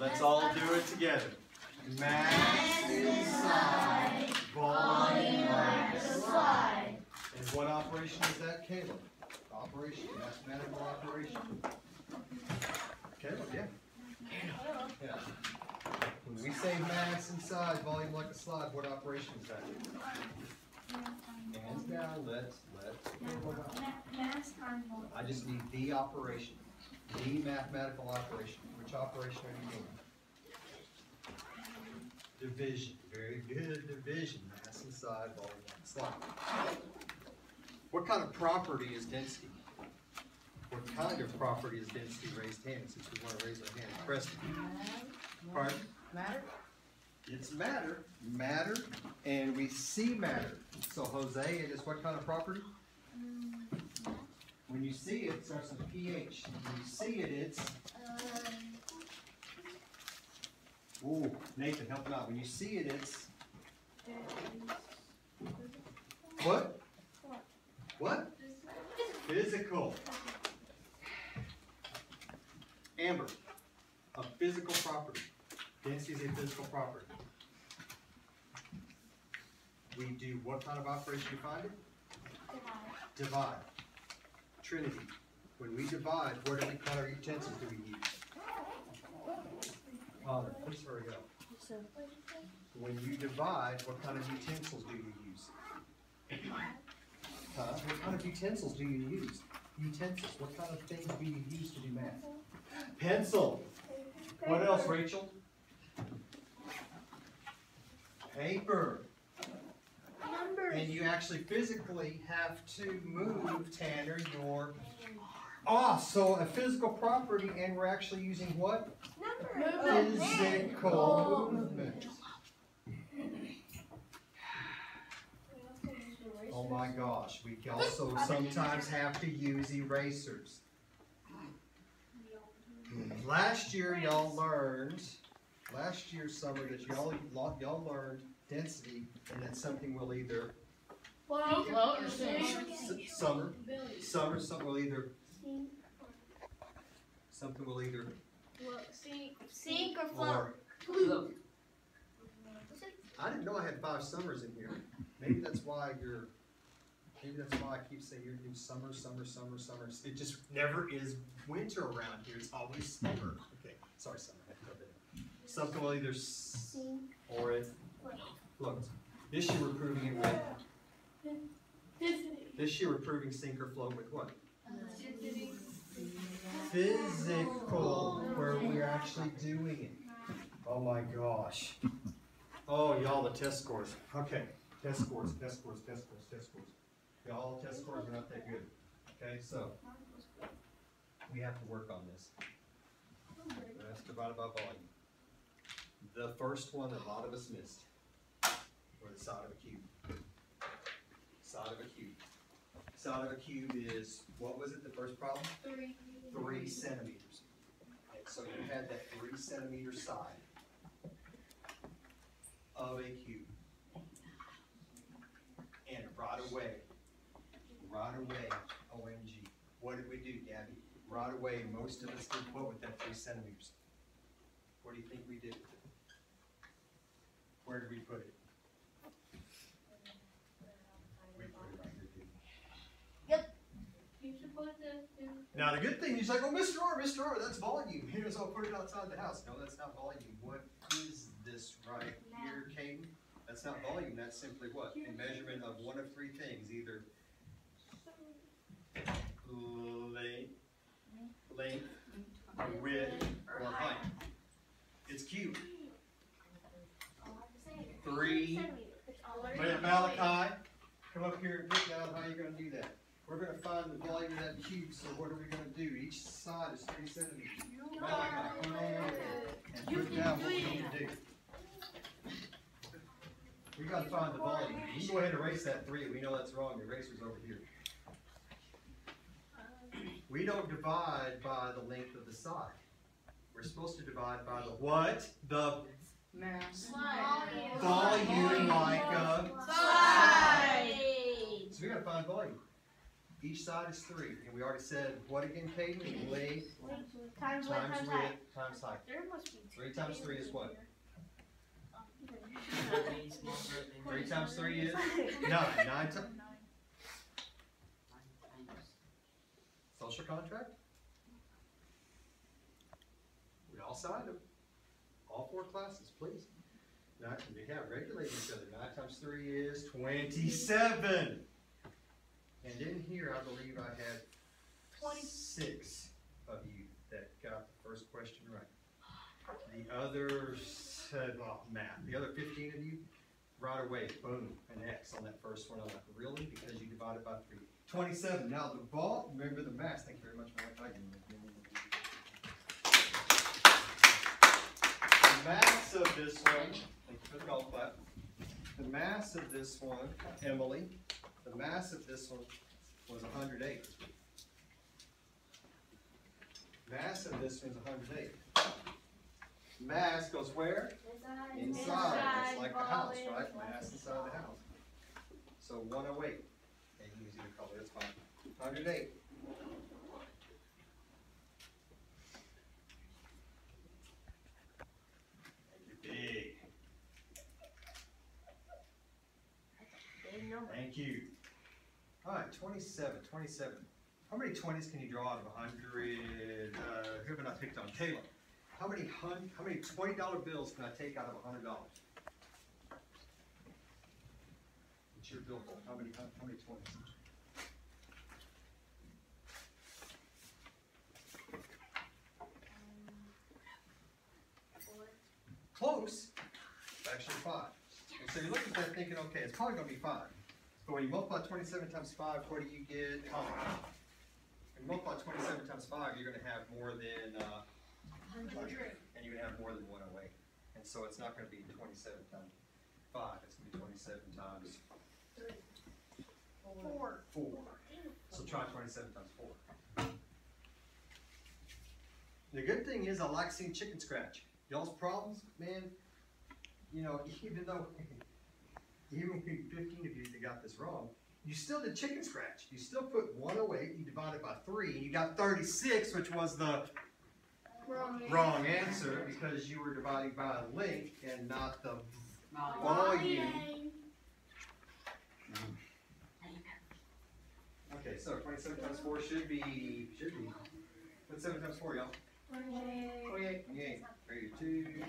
Let's all do it together. Mass inside, volume like a slide. And what operation is that, Caleb? Operation, mathematical operation. Caleb, yeah. Yeah. When we say mass inside, volume like a slide, what operation is that? Hands down, let's. Mass times volume. I just need the operation. The mathematical operation. Which operation are you doing? Division. Very good. Division. Mass inside, volume like a slide. What kind of property is density? What kind of property is density? Raised hand, since we want to raise our hand. Preston. Pardon? Matter? It's matter. Matter, and we see matter. So Jose, it is what kind of property? When you see it, it starts with pH. When you see it, it's... Ooh, Nathan, help me out. When you see it, it's... What? What? Physical. Amber, a physical property. Density is a physical property. We do what kind of operation to find it? Divide. Trinity. When we divide, what kind of utensils do we use? Father, please hurry up. When you divide, what kind of utensils do you use? What kind of utensils do you use? Utensils. What kind of things do you use to do math? Pencil. What else, Rachel? Paper. Numbers. And you actually physically have to move, Tanner, your... Ah, so a physical property, and we're actually using what? Numbers. Physical movement. Oh my gosh, we also sometimes have to use erasers. Last year y'all learned, summer, that y'all learned density, and that's something we'll either, something will either, Sink or float. I didn't know I had 5 summers in here. Maybe that's why I keep saying you're doing summer. It just never is winter around here. It's always summer. Okay, sorry, summer. I had to put that in. Something will either sink or it floats. This year we're proving it with. This year we're proving sink or float with what? Physical, where we're actually doing it. Oh my gosh. Oh, y'all, the test scores. Okay, test scores. Y'all, test scores are not that good. Okay, so we have to work on this. Mass divided by volume. The first one that a lot of us missed, or the side of a cube. Side of a cube. Side of a cube is, what was it, the first problem? 3 centimeters. Okay, so you had that 3 centimeter side of a cube. And right away, OMG. What did we do, Gabby? Right away, most of us did what with that 3 centimeters? What do you think we did with it? Where did we put it? We put it right here, didn't we? Yep. You should put the. Now the good thing is like, oh, Mr. R, that's volume. Here's I'll put it outside the house. No, that's not volume. What is this right here, Caden? That's not volume. That's simply what? A measurement of one of 3 things, either length, width, or height. It's cube. 3. Malachi, come up here and pick out how you're going to do that. We're going to find the volume of that cube, so what are we going to do? Each side is 3 centimeters. Malachi, come on over and put down what we need to do. We got to find the volume. You can go ahead and erase that 3. We know that's wrong. The eraser's over here. We don't divide by the length of the side. We're supposed to divide by the what? The Mass. volume like a Slide. So we got to find volume. Each side is 3. And we already said, what again, Caden? Length Times width times times width height. times height. There must be 3 times 3 is what? 3 3 times 3 is 9. 9 times. Social contract? We all signed them. All 4 classes, please. Now, we have regulate each other. 9 times 3 is 27. And in here, I believe I had 26 of you that got the first question right. The others said, well, math. The other 15 of you, right away, boom, an X on that first one. I'm like, really? Because you divided by 3. 27. Now the ball, remember the math. Thank you very much, Mike. The mass of this one, thank you for the golf clap. The mass of this one, Emily, the mass of this one was 108. Mass of this one's 108. Mass goes where? Inside. It's like the house, right? Mass inside the house. So 108. And you use either color, that's fine. 108. Big. Thank you. All right, 27. How many 20s can you draw out of 100? Who have I picked on? Caleb. How many $20 bills can I take out of $100? What's your bill for? How many 20s? Close. It's actually 5. And so you look at that thinking, okay, it's probably going to be 5. But when you multiply 27 times 5, what do you get? When you multiply 27 times 5, you're going to have more than 100. And you're going to have more than 108. And so it's not going to be 27 times 5. It's going to be 27 times 4. So try 27 times 4. The good thing is I like seeing chicken scratch. Y'all's problems, man, you know, even with 15 of you that got this wrong, you still did chicken scratch. You still put 108, you divided by 3, and you got 36, which was the wrong answer because you were dividing by length and not the volume. Okay, so 27 times 4 should be, what's 7 times 4, y'all? 28. 28. Very good.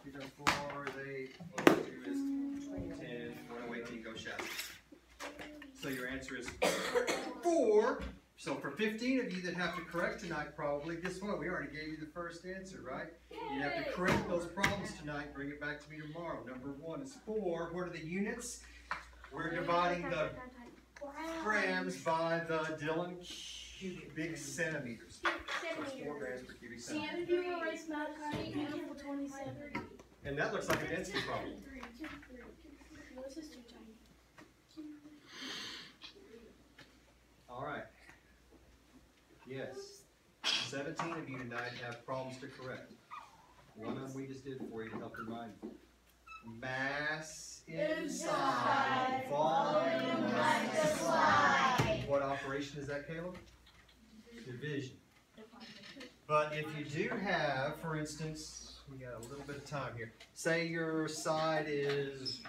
2 times 4 is 8. 2 is 10. 108 and you go shadow. So your answer is 4. So for 15 of you that have to correct tonight probably, guess what? We already gave you the first answer, right? You have to correct those problems tonight. Bring it back to me tomorrow. Number 1 is 4. What are the units? We're dividing the grams by the Dillon cubic centimeters. So it's 4 grams per cubic centimeter. And that looks like a density problem. All right. Yes. 17 of you tonight have problems to correct. One of them we just did for you to help remind you. Mass inside, volume outside. What operation is that, Caleb? Division. But if you do have, for instance, we got a little bit of time here. Say your side is,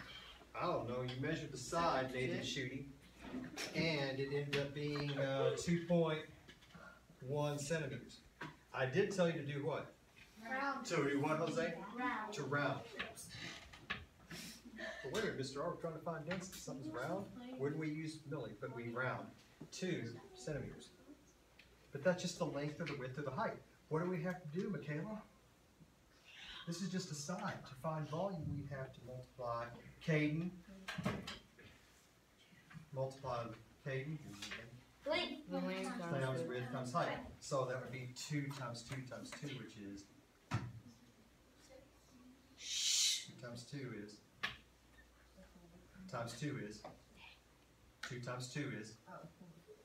I don't know, you measured the side, native shooting, and it ended up being 2.1 centimeters. I did tell you to do what? Round. To do what, Jose? Round. To round. Well, wait a minute, Mr. R, we're trying to find density. Something's round. Wouldn't we use milli, but we round 2 centimeters. But that's just the length or the width or the height. What do we have to do, Michaela? This is just a side. To find volume, we have to multiply Caden. Multiply Caden. Times width times height. So that would be 2 times 2 times 2, which is 2 times 2 is times 2 is 2 times 2 is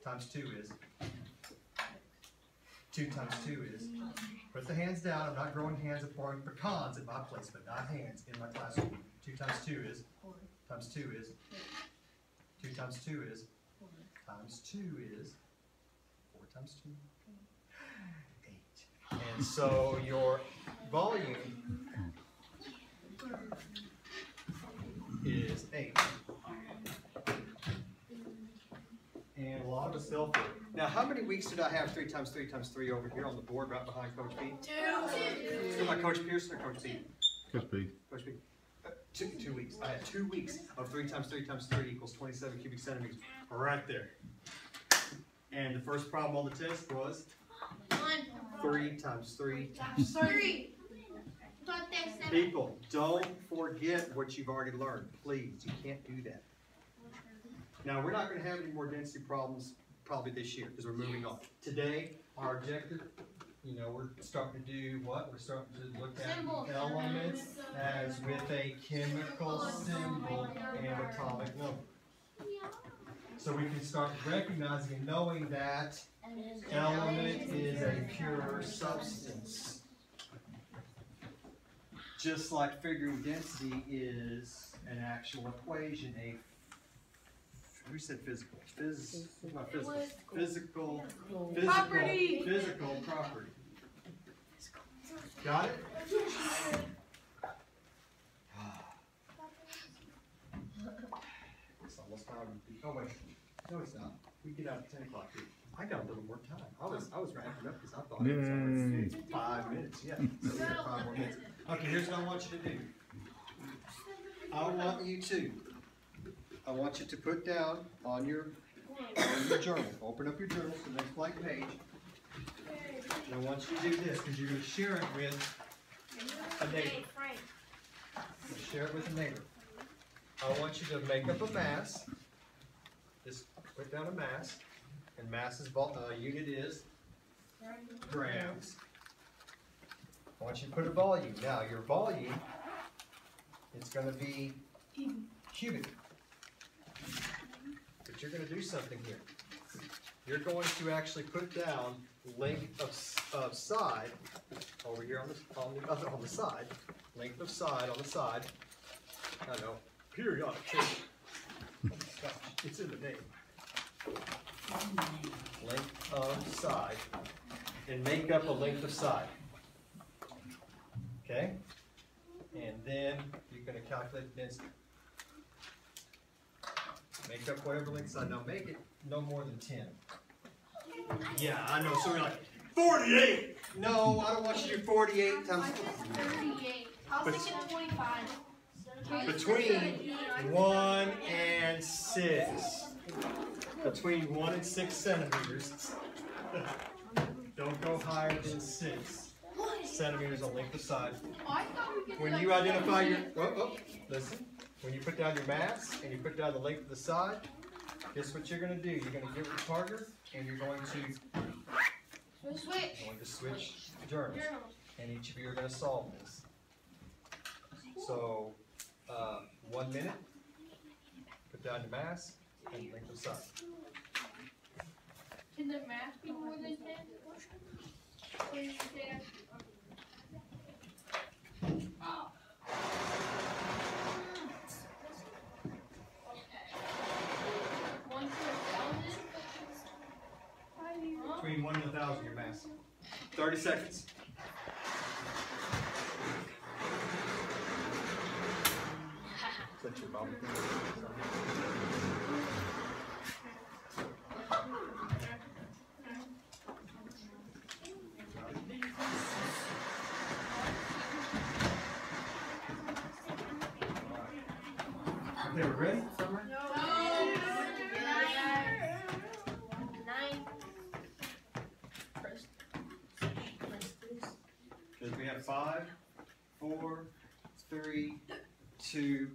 times 2 is 2 times 2 is. Put the hands down. I'm not growing hands and pouring pecans at my place, but not hands in my classroom. 2 times 2 is times 2 is 2 times 2 is times 2 is times 2? 8. And so your volume is 8. And a lot of us fell for it. Now, how many weeks did I have 3 times 3 times 3 over here on the board right behind Coach B? 2. Let's go by Coach Pearson or Coach B? Coach B. Coach B. 2 weeks. I had 2 weeks of 3 times 3 times 3 equals 27 cubic centimeters. Right there. And the first problem on the test was 3 times 3 times 3. People, don't forget what you've already learned. Please, you can't do that. Now, we're not going to have any more density problems probably this year because we're moving on. Today, our objective, you know, we're starting to do what? We're starting to look at elements as with a chemical symbol and atomic number. So we can start recognizing and knowing that element is a pure substance. Just like figuring density is an actual equation, who said physical? Not physical. Physical property. Physical property. Got it? It's almost time. Oh wait, no, it's not. We get out at 10 o'clock. I got a little more time. I was wrapping up because I thought it was already 5 minutes. Yeah, so we got 5 more minutes. Okay, here's what I want you to do. I want you to put down on your journal. Open up your journal to the next blank page. And I want you to do this because you're going to share it with a neighbor. Share it with a neighbor. I want you to make up a mass. Just put down a mass. And mass's unit is grams. I want you to put a volume. Now, your volume, it's going to be cubic. But you're going to do something here. You're going to actually put down length of side over here on the side. Length of side on the side. I know. Periodic table. Gosh, it's in the name. Length of side. And make up a length of side. Okay? And then you're going to calculate the density. Make up whatever length side. Now make it no more than 10. Yeah, I know. So we're like, 48! No, I don't want you to do 48 times 38. I was thinking 25. Between 1 and 6. Between 1 and 6 centimeters. Don't go higher than 6 centimeters on length of side. When you identify your, listen. When you put down your mass and you put down the length of the side, guess what you're going to do? You're going to give it a target and you're going to switch journals. And each of you are going to solve this. So, 1 minute, put down your mass and length of side. Can the mass be more than 10? Or you say Between 1 and 1,000, your mass. 30 seconds. That's your bobby pin. Okay, we're ready? Because we have 5, 4, 3, 2,